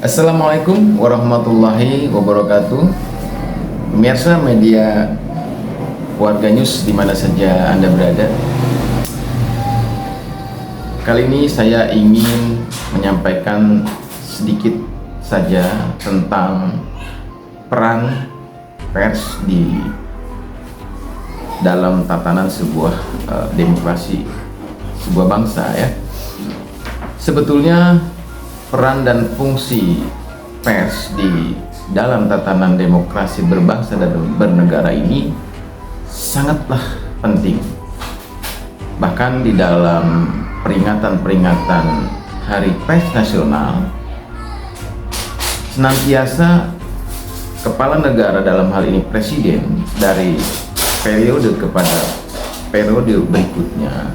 Assalamualaikum warahmatullahi wabarakatuh. Pemirsa media Warga News di mana saja Anda berada. Kali ini saya ingin menyampaikan sedikit saja tentang peran pers di dalam tatanan sebuah demokrasi, sebuah bangsa ya. Sebetulnya peran dan fungsi pers di dalam tatanan demokrasi berbangsa dan bernegara ini sangatlah penting. Bahkan di dalam peringatan Hari Pers Nasional, senantiasa kepala negara, dalam hal ini presiden, dari periode kepada periode berikutnya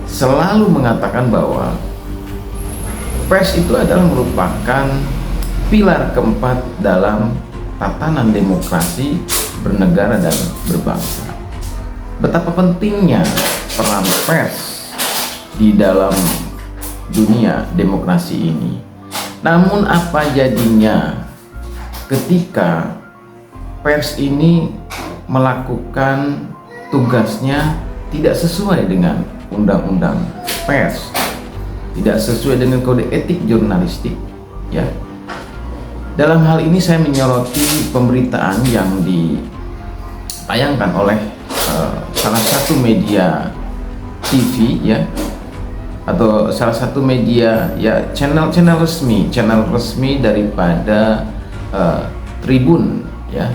selalu mengatakan bahwa pers itu adalah merupakan pilar keempat dalam tatanan demokrasi bernegara dan berbangsa. Betapa pentingnya peran pers di dalam dunia demokrasi ini. Namun apa jadinya ketika pers ini melakukan tugasnya tidak sesuai dengan undang-undang pers, tidak sesuai dengan kode etik jurnalistik ya. Dalam hal ini saya menyoroti pemberitaan yang ditayangkan oleh salah satu media TV ya, atau salah satu media ya, channel resmi daripada Tribun ya.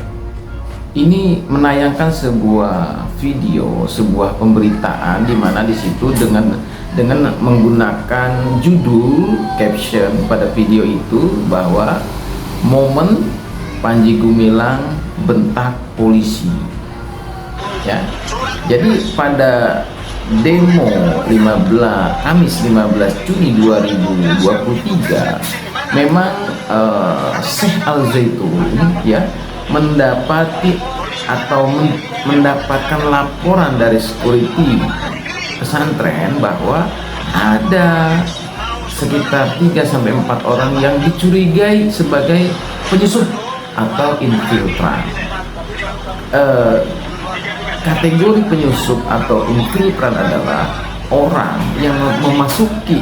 Ini menayangkan sebuah video, sebuah pemberitaan di mana di situ dengan menggunakan judul caption pada video itu bahwa momen Panji Gumilang bentak polisi ya. Jadi pada demo Kamis 15 Juni 2023 memang Syekh Al-Zaitun ya mendapati atau mendapatkan laporan dari security pesantren bahwa ada sekitar 3-4 orang yang dicurigai sebagai penyusup atau infiltran. Kategori penyusup atau infiltran adalah orang yang memasuki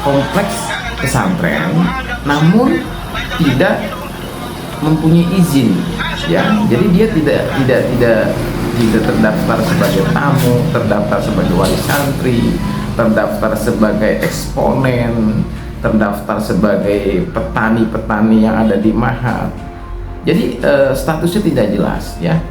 kompleks pesantren namun tidak mempunyai izin ya. Jadi dia tidak terdaftar sebagai tamu, terdaftar sebagai wali santri, terdaftar sebagai eksponen, terdaftar sebagai petani yang ada di Mahat. Jadi statusnya tidak jelas ya.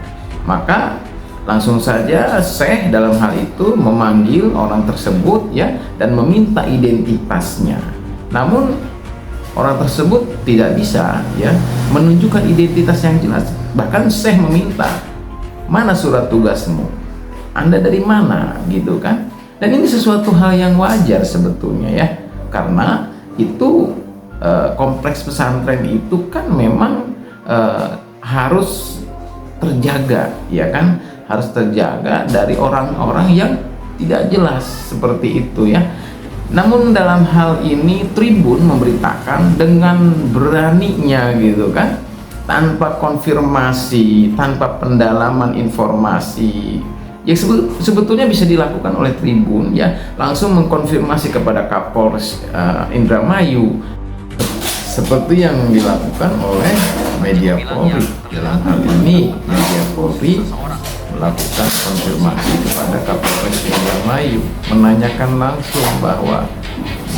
Maka langsung saja Syekh dalam hal itu memanggil orang tersebut ya dan meminta identitasnya. Namun orang tersebut tidak bisa ya menunjukkan identitas yang jelas. Bahkan Syekh meminta, mana surat tugasmu? Anda dari mana? Gitu kan. Dan ini sesuatu hal yang wajar sebetulnya ya. Karena itu kompleks pesantren itu kan memang harus terjaga ya kan. Harus terjaga dari orang-orang yang tidak jelas seperti itu ya. Namun dalam hal ini Tribun memberitakan dengan beraninya gitu kan, tanpa konfirmasi, tanpa pendalaman informasi yang sebetulnya bisa dilakukan oleh Tribun ya, langsung mengkonfirmasi kepada Kapolres Indramayu seperti yang dilakukan oleh media Polri. Dalam hal ini media Polri melakukan konfirmasi kepada Kapolres Indramayu, menanyakan langsung bahwa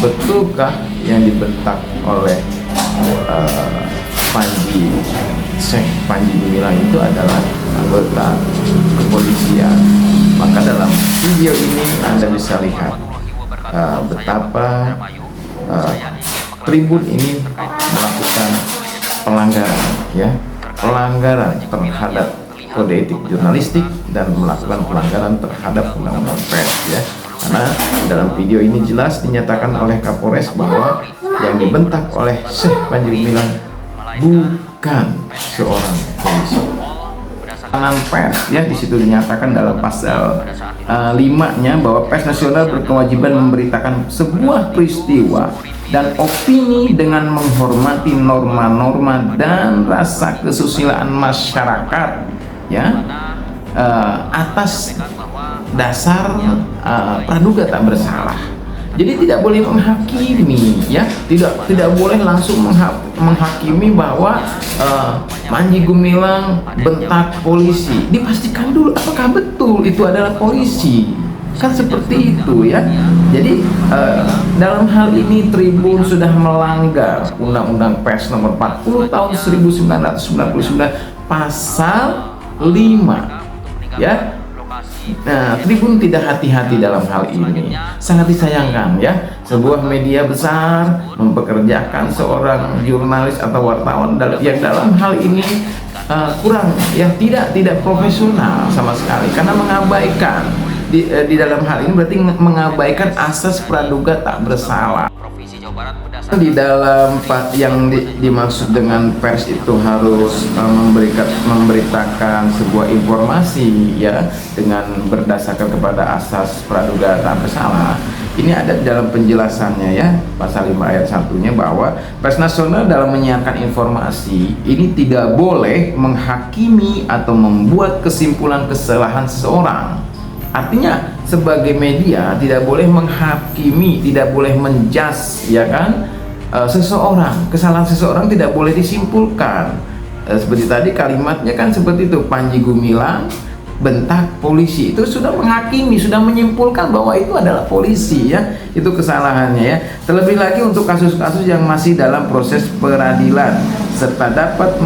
betulkah yang dibentak oleh Syekh Panji Gumilang itu adalah anggota kepolisian. Maka dalam video ini Anda bisa lihat betapa Tribun ini melakukan pelanggaran terhadap kode etik jurnalistik dan melakukan pelanggaran terhadap undang-undang pers ya. Karena dalam video ini jelas dinyatakan oleh Kapolres bahwa yang dibentak oleh Syekh Panji Gumilang bukan seorang polisi. Tangan pers ya, di situ dinyatakan dalam pasal 5-nya bahwa pers nasional berkewajiban memberitakan sebuah peristiwa dan opini dengan menghormati norma-norma dan rasa kesusilaan masyarakat, ya, atas dasar praduga tak bersalah. Jadi tidak boleh menghakimi, ya, tidak boleh langsung menghakimi bahwa Panji Gumilang bentak polisi. Dipastikan dulu apakah betul itu adalah polisi, kan seperti itu, ya. Jadi dalam hal ini Tribun sudah melanggar Undang-Undang Pers nomor 40 tahun 1999 pasal 5, ya. Nah, Tribun tidak hati-hati dalam hal ini. Sangat disayangkan, ya, sebuah media besar mempekerjakan seorang jurnalis atau wartawan yang dalam hal ini kurang, yang tidak profesional sama sekali, karena mengabaikan di dalam hal ini berarti mengabaikan asas praduga tak bersalah. Di dalam yang dimaksud dengan pers itu harus memberitakan sebuah informasi, ya, dengan berdasarkan kepada asas praduga tak bersalah. Ini ada dalam penjelasannya, ya, pasal 5 ayat 1-nya, bahwa pers nasional dalam menyiarkan informasi ini tidak boleh menghakimi atau membuat kesimpulan kesalahan seseorang. Artinya sebagai media tidak boleh menghakimi, tidak boleh menjudge, ya kan, seseorang. Kesalahan seseorang tidak boleh disimpulkan. Seperti tadi kalimatnya kan seperti itu, Panji Gumilang bentak polisi, itu sudah menghakimi, sudah menyimpulkan bahwa itu adalah polisi, ya, itu kesalahannya, ya. Terlebih lagi untuk kasus-kasus yang masih dalam proses peradilan serta dapat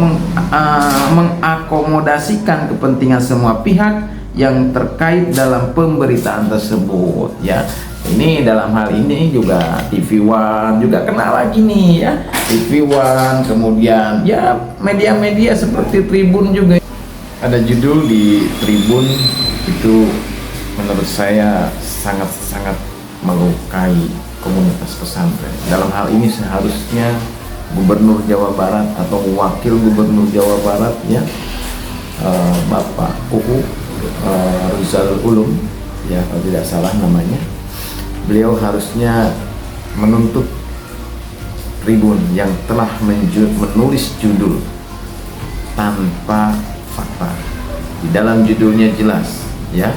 mengakomodasikan kepentingan semua pihak yang terkait dalam pemberitaan tersebut, ya. Ini dalam hal ini juga TV One juga kena lagi nih, ya, TV One, kemudian ya media-media seperti Tribun juga. Ada judul di Tribun itu menurut saya sangat-sangat melukai komunitas pesantren. Dalam hal ini seharusnya Gubernur Jawa Barat atau Wakil Gubernur Jawa Barat, ya, Bapak Ruzal Ulum, ya, kalau tidak salah namanya, beliau harusnya menuntut Tribun yang telah menulis judul tanpa fakta. Di dalam judulnya jelas, ya,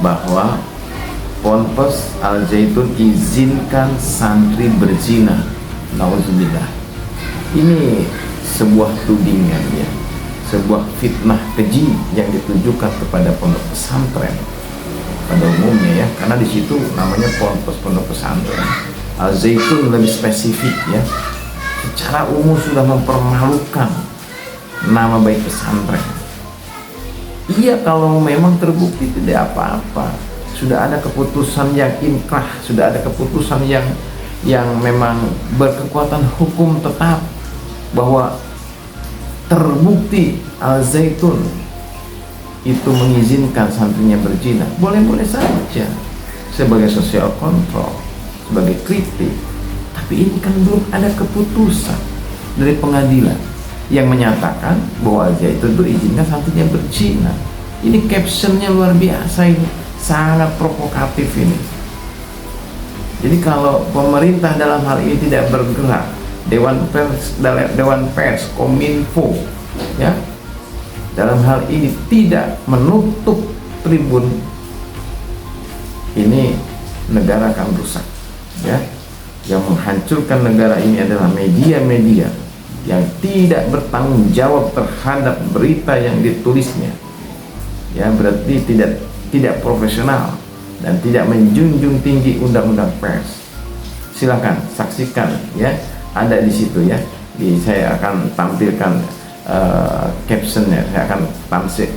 bahwa Ponpes Al Zaitun izinkan santri berzina. Nauzubillah. Ini sebuah tudingan, ya, sebuah fitnah keji yang ditujukan kepada pondok pesantren pada umumnya, ya, karena di situ namanya ponpes, pondok pesantren. Al Zaitun lebih spesifik, ya, secara umum sudah mempermalukan nama baik pesantren. Iya, kalau memang terbukti tidak apa-apa, sudah ada keputusan yang inkrah, sudah ada keputusan yang memang berkekuatan hukum tetap bahwa terbukti Al Zaitun itu mengizinkan santrinya berzina, boleh-boleh saja sebagai social control, sebagai kritik. Tapi ini kan belum ada keputusan dari pengadilan yang menyatakan bahwa Al Zaitun itu izinkan santrinya berzina. Ini captionnya luar biasa, ini sangat provokatif ini. Jadi kalau pemerintah dalam hal ini tidak bergerak, Dewan Pers, Kominfo, ya, dalam hal ini tidak menutup Tribun, ini negara akan rusak, ya. Yang menghancurkan negara ini adalah media-media yang tidak bertanggung jawab terhadap berita yang ditulisnya, ya, berarti tidak profesional dan tidak menjunjung tinggi undang-undang pers. Silakan saksikan, ya, ada di situ, ya. Saya akan tampilkan captionnya, saya akan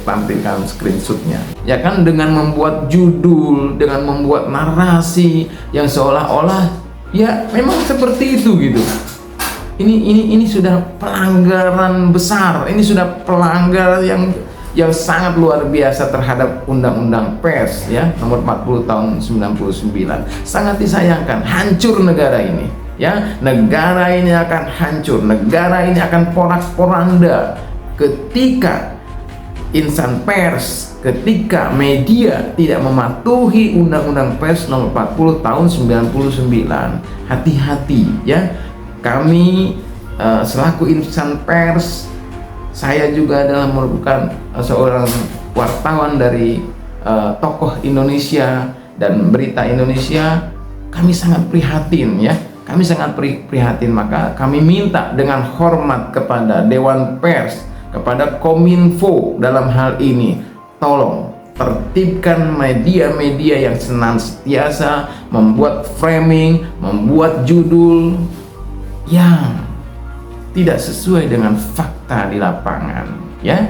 tampilkan screenshotnya, ya kan, dengan membuat judul, dengan membuat narasi yang seolah-olah ya memang seperti itu gitu. Ini sudah pelanggaran besar, ini sudah pelanggaran yang sangat luar biasa terhadap Undang-Undang Pers, ya, nomor 40 tahun 99. Sangat disayangkan, hancur negara ini, ya. Negara ini akan hancur, negara ini akan porak-poranda ketika insan pers, ketika media tidak mematuhi Undang-Undang Pers nomor 40 tahun 99, hati-hati ya. Kami selaku insan pers, saya juga adalah merupakan seorang wartawan dari tokoh Indonesia dan berita Indonesia. Kami sangat prihatin ya, kami sangat prihatin. Maka kami minta dengan hormat kepada Dewan Pers, kepada Kominfo dalam hal ini, tolong tertibkan media-media yang senantiasa membuat framing, membuat judul yang tidak sesuai dengan fakta di lapangan ya.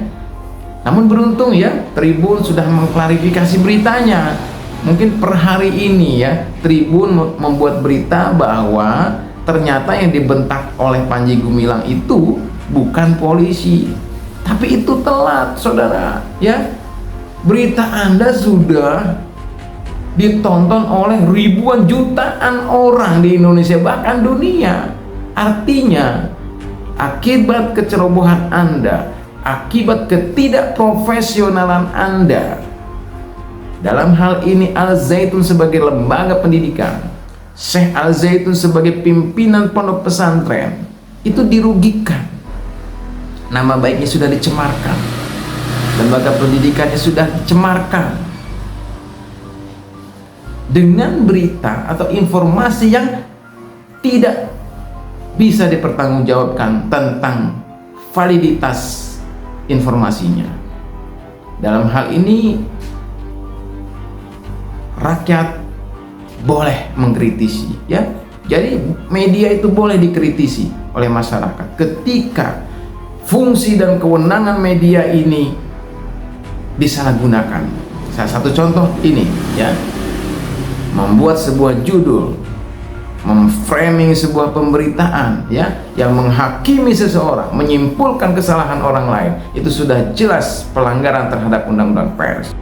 Namun beruntung ya, Tribun sudah mengklarifikasi beritanya. Mungkin per hari ini ya, Tribun membuat berita bahwa ternyata yang dibentak oleh Panji Gumilang itu bukan polisi, tapi itu telat, saudara ya. Berita Anda sudah ditonton oleh ribuan jutaan orang di Indonesia, bahkan dunia. Artinya akibat kecerobohan Anda, akibat ketidakprofesionalan Anda, dalam hal ini Al Zaitun sebagai lembaga pendidikan, Syekh Al Zaitun sebagai pimpinan pondok pesantren, itu dirugikan. Nama baiknya sudah dicemarkan, lembaga pendidikannya sudah dicemarkan dengan berita atau informasi yang tidak bisa dipertanggungjawabkan tentang validitas informasinya. Dalam hal ini rakyat boleh mengkritisi ya. Jadi media itu boleh dikritisi oleh masyarakat ketika fungsi dan kewenangan media ini disalahgunakan. Salah satu contoh ini ya, membuat sebuah judul, memframing sebuah pemberitaan ya, yang menghakimi seseorang, menyimpulkan kesalahan orang lain, itu sudah jelas pelanggaran terhadap Undang-Undang Pers.